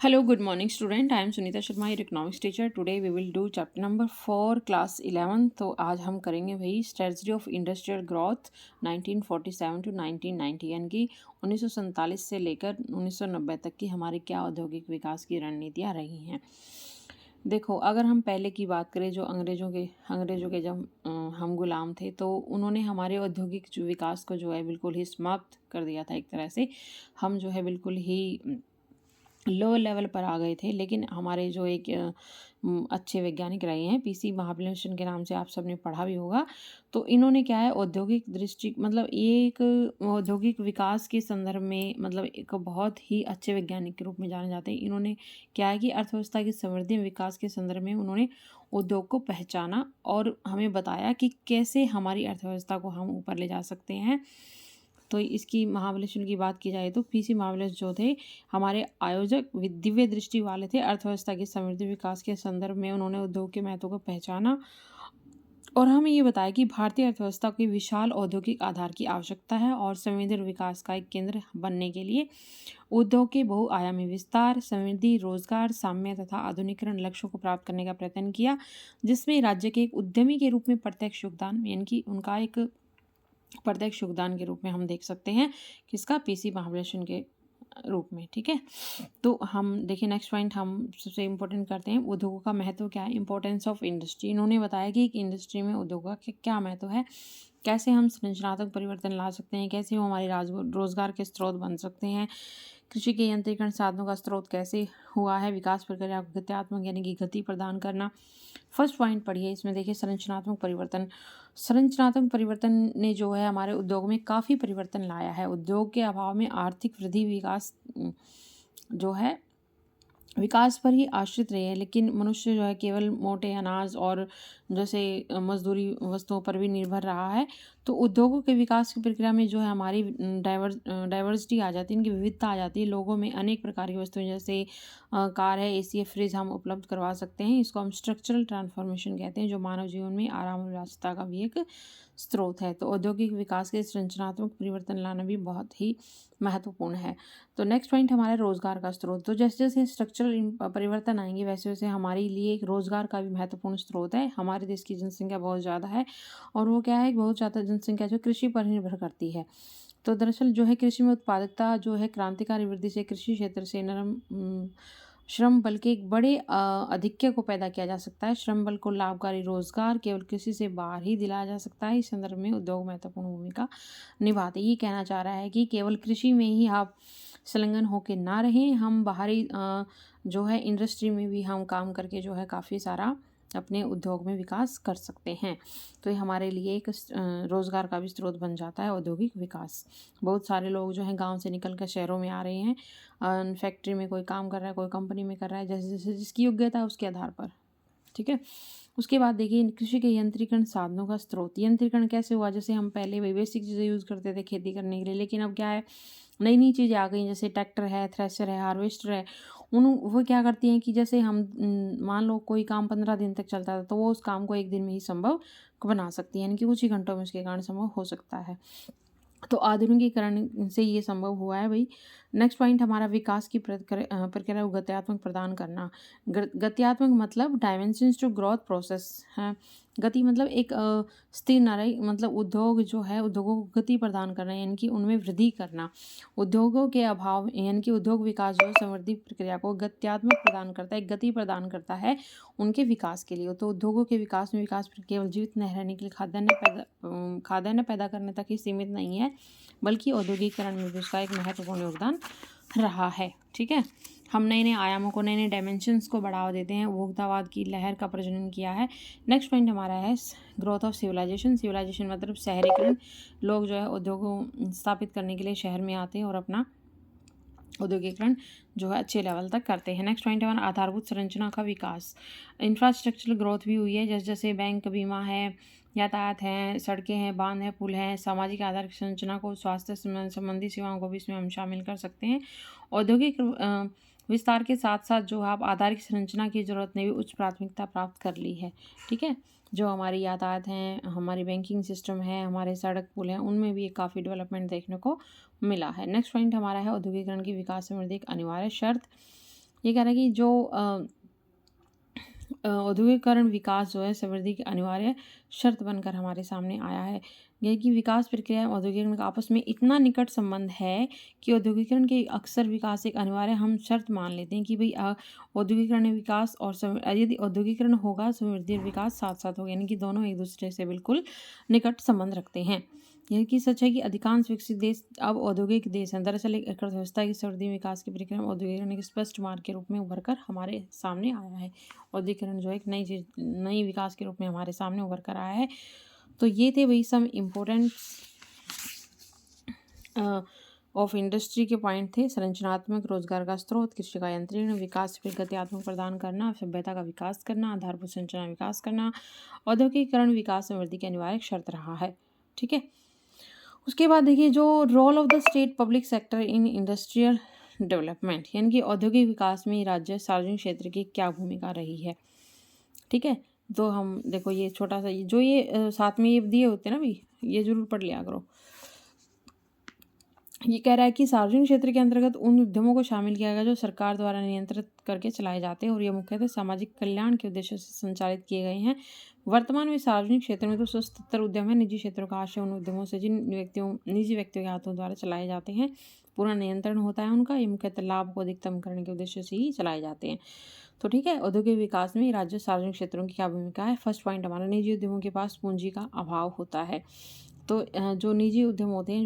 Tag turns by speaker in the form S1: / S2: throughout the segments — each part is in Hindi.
S1: Hello, good morning, student. I am Sunita Sharma, your economics teacher. Today we will do chapter number 4, class 11. तो आज हम करेंगे भाई strategy of industrial growth 1947 to 1990, यानी कि 1947 से लेकर 1990 तक की हमारी क्या औद्योगिक विकास की रणनीतियाँ रही हैं। देखो, अगर हम पहले की बात करें, जो अंग्रेज़ों के जब हम गुलाम थे, तो उन्होंने हमारे औद्योगिक जो विकास को जो है बिल्कुल ही समाप्त कर दिया था। एक तरह से हम जो है बिल्कुल ही लो लेवल पर आ गए थे। लेकिन हमारे जो एक अच्छे वैज्ञानिक रहे हैं, पीसी महाबलेश्वर के नाम से आप सबने पढ़ा भी होगा। तो इन्होंने क्या है, औद्योगिक दृष्टि मतलब ये एक औद्योगिक विकास के संदर्भ में मतलब एक बहुत ही अच्छे वैज्ञानिक के रूप में जाने जाते हैं। इन्होंने क्या है कि अर्थव्यवस्था की समृद्धि में विकास के संदर्भ में उन्होंने उद्योग को पहचाना और हमें बताया कि कैसे हमारी अर्थव्यवस्था को हम ऊपर ले जा सकते हैं। तो इसकी महाबलेश्वर की बात की जाए तो पीसी महाबलेश्वर जो थे, हमारे आयोजक दिव्य दृष्टि वाले थे। अर्थव्यवस्था की समृद्धि विकास के संदर्भ में उन्होंने उद्योग के महत्व को पहचाना और हमें ये बताया कि भारतीय अर्थव्यवस्था की विशाल औद्योगिक आधार की आवश्यकता है और संवेदनशील विकास का एक केंद्र बनने के लिए उद्योग के बहुआयामी विस्तार, समृद्धि, रोजगार, साम्य तथा आधुनिकीकरण लक्ष्यों को प्राप्त करने का प्रयत्न किया, जिसमें राज्य के एक उद्यमी के रूप में प्रत्यक्ष योगदान, यानी कि उनका एक प्रत्यक्ष योगदान के रूप में हम देख सकते हैं किसका, पीसी महाबलेश्वर के रूप में। ठीक है, तो हम देखिए नेक्स्ट पॉइंट हम सबसे इम्पोर्टेंट करते हैं, उद्योगों का महत्व क्या है, इंपॉर्टेंस ऑफ इंडस्ट्री। इन्होंने बताया कि एक इंडस्ट्री में उद्योगों का क्या महत्व है, कैसे हम संरचनात्मक परिवर्तन ला सकते हैं, कैसे वो हमारे रोजगार के स्रोत बन सकते हैं, कृषि के यंत्रीकरण साधनों का स्रोत कैसे हुआ है, विकास प्रक्रिया को गत्यात्मक यानी कि गति प्रदान करना। फर्स्ट पॉइंट पढ़िए, इसमें देखिए संरचनात्मक परिवर्तन। संरचनात्मक परिवर्तन ने जो है हमारे उद्योग में काफ़ी परिवर्तन लाया है। उद्योग के अभाव में आर्थिक वृद्धि विकास जो है विकास पर ही आश्रित रहे हैं, लेकिन मनुष्य जो है केवल मोटे अनाज और जैसे मजदूरी वस्तुओं पर भी निर्भर रहा है। तो उद्योगों के विकास की प्रक्रिया में जो है हमारी डाइवर्सिटी आ जाती है, इनकी विविधता आ जाती है। लोगों में अनेक प्रकार की वस्तुएं जैसे कार है, एसी है, फ्रिज हम उपलब्ध करवा सकते हैं। इसको हम स्ट्रक्चरल ट्रांसफॉर्मेशन कहते हैं, जो मानव जीवन में आराम और व्यवस्था का भी एक स्रोत है। तो औद्योगिक विकास के संरचनात्मक परिवर्तन लाना भी बहुत ही महत्वपूर्ण है। तो नेक्स्ट पॉइंट हमारा रोजगार का स्रोत। तो जैसे जैसे स्ट्रक्चरल परिवर्तन आएंगे वैसे वैसे हमारे लिए एक रोजगार का भी महत्वपूर्ण स्रोत है। हमारे देश की जनसंख्या बहुत ज़्यादा है और वो क्या है, बहुत ज़्यादा जनसंख्या जो कृषि पर निर्भर करती है। तो दरअसल जो है कृषि में उत्पादकता जो है क्रांतिकारी वृद्धि से कृषि क्षेत्र से नरम श्रम बल के एक बड़े अधिक्य को पैदा किया जा सकता है। श्रम बल को लाभकारी रोजगार केवल कृषि से बाहर ही दिलाया जा सकता है। इस संदर्भ में उद्योग महत्वपूर्ण भूमिका निभाते। ये कहना चाह रहा है कि केवल कृषि में ही आप संलग्न होके ना रहें, हम बाहरी जो है इंडस्ट्री में भी हम काम करके जो है काफ़ी सारा अपने उद्योग में विकास कर सकते हैं। तो ये हमारे लिए एक रोज़गार का भी स्रोत बन जाता है औद्योगिक विकास। बहुत सारे लोग जो हैं गांव से निकल कर शहरों में आ रहे हैं, फैक्ट्री में कोई काम कर रहा है, कोई कंपनी में कर रहा है, जैसे जैसे जिसकी योग्यता है उसके आधार पर। ठीक है, उसके बाद देखिए कृषि के यंत्रीकरण साधनों का स्रोत। यंत्रीकरण कैसे हुआ, जैसे हम पहले बेसिक चीज़ें यूज़ करते थे खेती करने के लिए, लेकिन अब क्या है, नई नई चीज़ें आ गई, जैसे ट्रैक्टर है, थ्रेशर है, हार्वेस्टर है। उन वो क्या करती हैं कि जैसे हम मान लो कोई काम 15 दिन तक चलता था, तो वो उस काम को एक दिन में ही संभव बना सकती है, यानी कि कुछ ही घंटों में उसके कारण संभव हो सकता है। तो आधुनिकीकरण से ये संभव हुआ है भाई। नेक्स्ट पॉइंट हमारा विकास की प्रक्रिया को गत्यात्मक प्रदान करना। गत्यात्मक मतलब डायमेंशंस टू ग्रोथ प्रोसेस है। गति मतलब एक स्थिर न रही, मतलब उद्योग जो है उद्योगों को गति प्रदान करना, यानी कि उनमें वृद्धि करना। उद्योगों के अभाव यानी कि उद्योग विकास जो है समृद्धि प्रक्रिया को गत्यात्मक प्रदान करता है, गति प्रदान करता है उनके विकास के लिए। तो उद्योगों के विकास में विकास केवल जीवित न रहने के लिए खाद्यान्न पैदा करने तक ही सीमित नहीं है, बल्कि औद्योगिकरण में भी उसका एक महत्वपूर्ण योगदान रहा है। ठीक है, हम नए नए आयामों को, नए नए डायमेंशंस को बढ़ावा देते हैं, उपभोक्तावाद की लहर का प्रजनन किया है। नेक्स्ट पॉइंट हमारा है ग्रोथ ऑफ सिविलाइजेशन। सिविलाइजेशन मतलब शहरीकरण। लोग जो है उद्योगों स्थापित करने के लिए शहर में आते हैं और अपना औद्योगिकरण जो है अच्छे लेवल तक करते हैं। नेक्स्ट पॉइंट है हमारा आधारभूत संरचना का विकास। इंफ्रास्ट्रक्चरल ग्रोथ भी हुई है, जैसे जैसे बैंक, बीमा है, यातायात है, सड़कें हैं, बांध है, पुल हैं, सामाजिक आधार की संरचना को, स्वास्थ्य संबंधी सेवाओं को भी इसमें हम शामिल कर सकते हैं। औद्योगिक विस्तार के साथ साथ जो आप आधारिक संरचना की जरूरत ने भी उच्च प्राथमिकता प्राप्त कर ली है। ठीक है, जो हमारी यातायात हैं, हमारी बैंकिंग सिस्टम है, हमारे सड़क पुल हैं, उनमें भी काफ़ी डेवलपमेंट देखने को मिला है। नेक्स्ट पॉइंट हमारा है औद्योगिकरण की विकास समृद्धि एक अनिवार्य शर्त। ये कह रहा है कि जो औद्योगिकरण विकास जो है समृद्धि की अनिवार्य शर्त बनकर हमारे सामने आया है। यह कि विकास प्रक्रिया और औद्योगिकरण का आपस में इतना निकट संबंध है कि औद्योगिकरण के अक्सर विकास एक अनिवार्य हम शर्त मान लेते हैं कि भाई औद्योगिकरण विकास और यदि औद्योगिकरण होगा समृद्धि और विकास साथ साथ होगा, यानी कि दोनों एक दूसरे से बिल्कुल निकट संबंध रखते हैं। यह कि सच है कि अधिकांश विकसित देश अब औद्योगिक देश हैं। दरअसल एक अर्थव्यवस्था की समृद्धि विकास की प्रक्रिया में औद्योगिकरण एक स्पष्ट मार्ग के रूप में उभर कर हमारे सामने आया है। औद्योगिकरण जो है एक नई चीज, नई विकास के रूप में हमारे सामने उभर कर आया है। तो ये थे वही सम इम्पोर्टेंट ऑफ इंडस्ट्री के पॉइंट थे। संरचनात्मक, रोजगार का स्रोत, कृषि का यंत्रीकरण, विकास से गत्यात्मक प्रदान करना, सभ्यता का विकास करना, आधारभूत संरचना विकास करना, औद्योगिकरण विकास समृद्धि की अनिवार्य शर्त रहा है। ठीक है, उसके बाद देखिए जो role of the state public sector in industrial development, यानी कि औद्योगिक विकास में राज्य सार्वजनिक क्षेत्र की क्या भूमिका रही है। ठीक है, तो हम देखो ये छोटा सा जो ये साथ में ये दिए होते हैं ना भाई, ये जरूर पढ़ लिया करो। ये कह रहा है कि सार्वजनिक क्षेत्र के अंतर्गत उन उद्यमों को शामिल किया गया जो सरकार द्वारा नियंत्रित करके चलाए जाते हैं और ये मुख्यतः सामाजिक कल्याण के उद्देश्य से संचालित किए गए हैं। वर्तमान में सार्वजनिक क्षेत्र में तो 177 उद्यम है। निजी क्षेत्रों का आशय उन उद्यमों से जिन निजी व्यक्तियों के हाथों द्वारा चलाए जाते हैं, पूरा नियंत्रण होता है उनका। ये मुख्यतः लाभ को अधिकतम करने के उद्देश्य से ही चलाए जाते हैं। तो ठीक है, औद्योगिक विकास में राज्य सार्वजनिक क्षेत्रों की क्या भूमिका है। फर्स्ट पॉइंट हमारा, निजी उद्यमों के पास पूंजी का अभाव होता है। तो जो निजी उद्यम होते हैं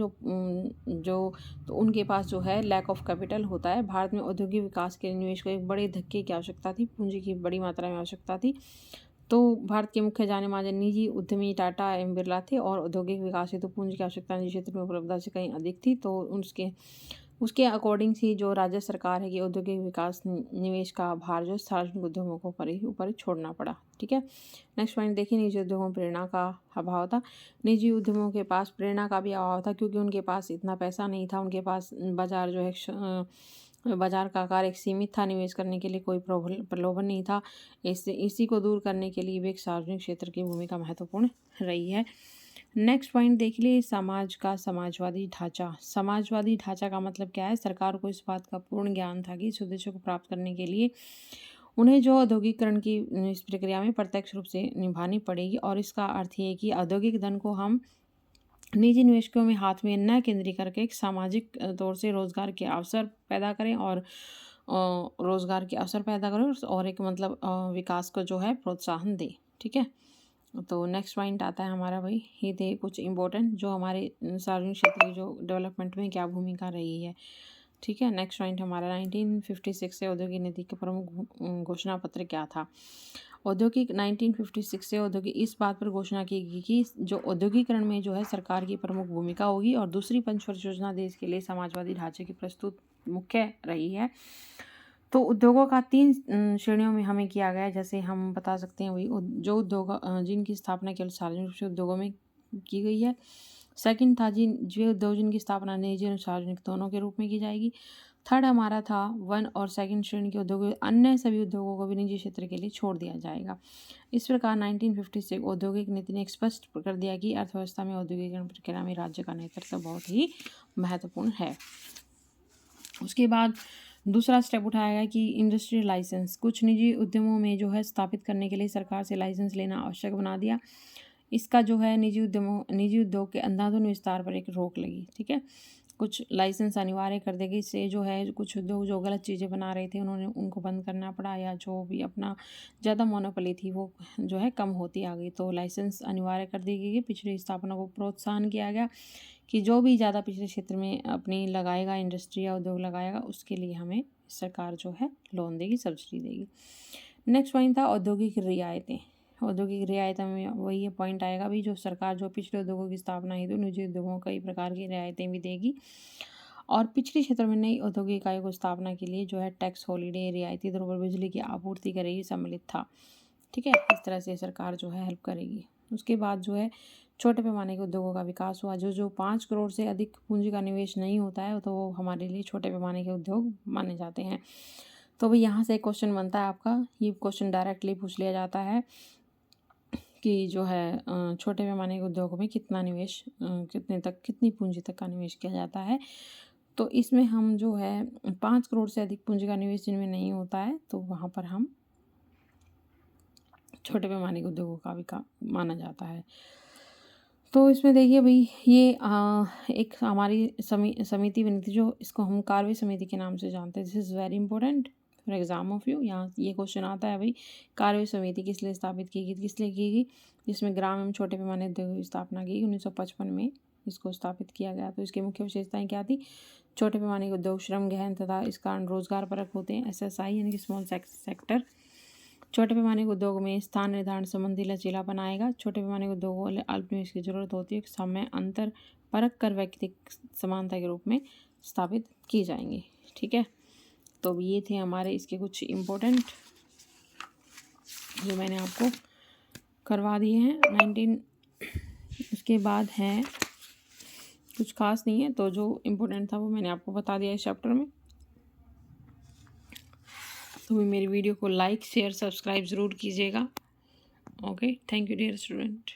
S1: जो तो उनके पास जो है लैक ऑफ कैपिटल होता है। भारत में औद्योगिक विकास के लिए निवेश को एक बड़े धक्के की आवश्यकता थी, पूंजी की बड़ी मात्रा में आवश्यकता थी। तो भारत के मुख्य जाने माने निजी उद्यमी टाटा एवं बिरला थे और औद्योगिक विकास हेतु पूंजी की आवश्यकता निजी क्षेत्र में उपलब्धता से कहीं अधिक थी। तो उसके अकॉर्डिंग से जो राज्य सरकार है कि औद्योगिक विकास निवेश का भार जो सार्वजनिक उद्यमों को ऊपर ही छोड़ना पड़ा। ठीक है, नेक्स्ट पॉइंट देखिए, निजी उद्योगों में प्रेरणा का अभाव था। निजी उद्यमों के पास प्रेरणा का भी अभाव था क्योंकि उनके पास इतना पैसा नहीं था। उनके पास बाजार जो है बाजार का आकार एक सीमित था, निवेश करने के लिए कोई प्रलोभन नहीं था। इसी को दूर करने के लिए भी एक सार्वजनिक क्षेत्र की भूमिका महत्वपूर्ण रही है। नेक्स्ट पॉइंट देख लिए, समाज का समाजवादी ढांचा। समाजवादी ढांचा का मतलब क्या है। सरकार को इस बात का पूर्ण ज्ञान था कि इस उद्देश्य को प्राप्त करने के लिए उन्हें जो औद्योगिकरण की इस प्रक्रिया में प्रत्यक्ष रूप से निभानी पड़ेगी और इसका अर्थ ये है कि औद्योगिक धन को हम निजी निवेशकों में हाथ में न केंद्रित करके एक सामाजिक तौर से रोजगार के अवसर पैदा करें और और एक मतलब विकास को जो है प्रोत्साहन दे। ठीक है, तो नेक्स्ट पॉइंट आता है हमारा भाई, ये थे कुछ इम्पोर्टेंट जो हमारे सार्वजनिक क्षेत्र की जो डेवलपमेंट में क्या भूमिका रही है। ठीक है, नेक्स्ट पॉइंट हमारा 1956 से औद्योगिक नीति का प्रमुख घोषणा पत्र क्या था। औद्योगिक 1956 से औद्योगिक इस बात पर घोषणा की गई कि जो औद्योगिकरण में जो है सरकार की प्रमुख भूमिका होगी और दूसरी पंचवर्ष योजना देश के लिए समाजवादी ढांचे की प्रस्तुत मुख्य रही है। तो उद्योगों का 3 श्रेणियों में हमें किया गया है। जैसे हम बता सकते हैं वही जो उद्योग जिनकी स्थापना केवल सार्वजनिक रूप से उद्योगों में की गई है। सेकंड था जो उद्योग जिनकी स्थापना निजी और सार्वजनिक दोनों के रूप में की जाएगी। थर्ड हमारा था 1 और सेकंड श्रेणी के उद्योग, अन्य सभी उद्योगों को भी निजी क्षेत्र के लिए छोड़ दिया जाएगा। इस प्रकार 1956 औद्योगिक नीति ने स्पष्ट कर दिया कि अर्थव्यवस्था में औद्योगिकरण प्रक्रिया में राज्य का नेतृत्व बहुत ही महत्वपूर्ण है। उसके बाद दूसरा स्टेप उठाया गया कि इंडस्ट्रियल लाइसेंस, कुछ निजी उद्यमों में जो है स्थापित करने के लिए सरकार से लाइसेंस लेना आवश्यक बना दिया। इसका जो है निजी उद्योग के अंधाधुंध विस्तार पर एक रोक लगी। ठीक है, कुछ लाइसेंस अनिवार्य कर देगी। इससे जो है कुछ उद्योग जो गलत चीज़ें बना रहे थे उनको बंद करना पड़ा, या जो भी अपना ज़्यादा मोनोपोली थी वो जो है कम होती आ गई। तो लाइसेंस अनिवार्य कर दी गई। पिछड़ी स्थापना को प्रोत्साहन किया गया कि जो भी ज़्यादा पिछले क्षेत्र में अपनी लगाएगा इंडस्ट्री या उद्योग लगाएगा उसके लिए हमें सरकार जो है लोन देगी, सब्सिडी देगी। नेक्स्ट पॉइंट था औद्योगिक रियायतें। औद्योगिक रियायतें में वही पॉइंट आएगा भी, जो सरकार जो पिछले उद्योगों की स्थापना हेतु निजी उद्योगों कई प्रकार की रियायतें भी देगी और पिछले क्षेत्र में नई औद्योगिक इकाई को स्थापना के लिए जो है टैक्स हॉलीडे, रियायती दरों पर बिजली की आपूर्ति करेगी सम्मिलित था। ठीक है, इस तरह से सरकार जो है हेल्प करेगी। उसके बाद जो है छोटे पैमाने के उद्योगों का विकास हुआ। जो 5 करोड़ से अधिक पूंजी का निवेश नहीं होता है तो वो हमारे लिए छोटे पैमाने के उद्योग माने जाते हैं। तो भाई यहाँ से एक क्वेश्चन बनता है आपका, ये क्वेश्चन डायरेक्टली पूछ लिया जाता है कि जो है छोटे पैमाने के उद्योगों में कितना निवेश कितनी पूंजी तक का निवेश किया जाता है। तो इसमें हम जो है 5 करोड़ से अधिक पूंजी का निवेश जिनमें नहीं होता है तो वहाँ पर हम छोटे पैमाने के उद्योगों का भी काम माना जाता है। तो इसमें देखिए भाई ये एक हमारी समिति बनी थी, जो इसको हम कार्य समिति के नाम से जानते हैं। This is very important for exam of you. यहाँ ये क्वेश्चन आता है भाई, कार्य समिति किस लिए स्थापित की गई, किस लिए की गई, जिसमें ग्राम एवं छोटे पैमाने उद्योगों की स्थापना की 1955 में इसको स्थापित किया गया। तो इसकी मुख्य विशेषताएं क्या थी? छोटे पैमाने के उद्योग श्रम गहन तथा इस कारण रोजगार परक होते हैं। SSI यानी कि स्मॉल सेक्टर। छोटे पैमाने के उद्योग में स्थान निर्धारण संबंधी लचीलापन आएगा। छोटे पैमाने के उद्योगों को अल्प निवेश की जरूरत होती है, समय अंतर परख कर व्यक्तिगत समानता के रूप में स्थापित की जाएंगी। ठीक है, तो ये थे हमारे इसके कुछ इम्पोर्टेंट जो मैंने आपको करवा दिए हैं। 19 उसके बाद हैं कुछ खास नहीं है, तो जो इम्पोर्टेंट था वो मैंने आपको बता दिया इस चैप्टर में। तो मेरी वीडियो को लाइक शेयर सब्सक्राइब ज़रूर कीजिएगा। Okay, thank you dear student.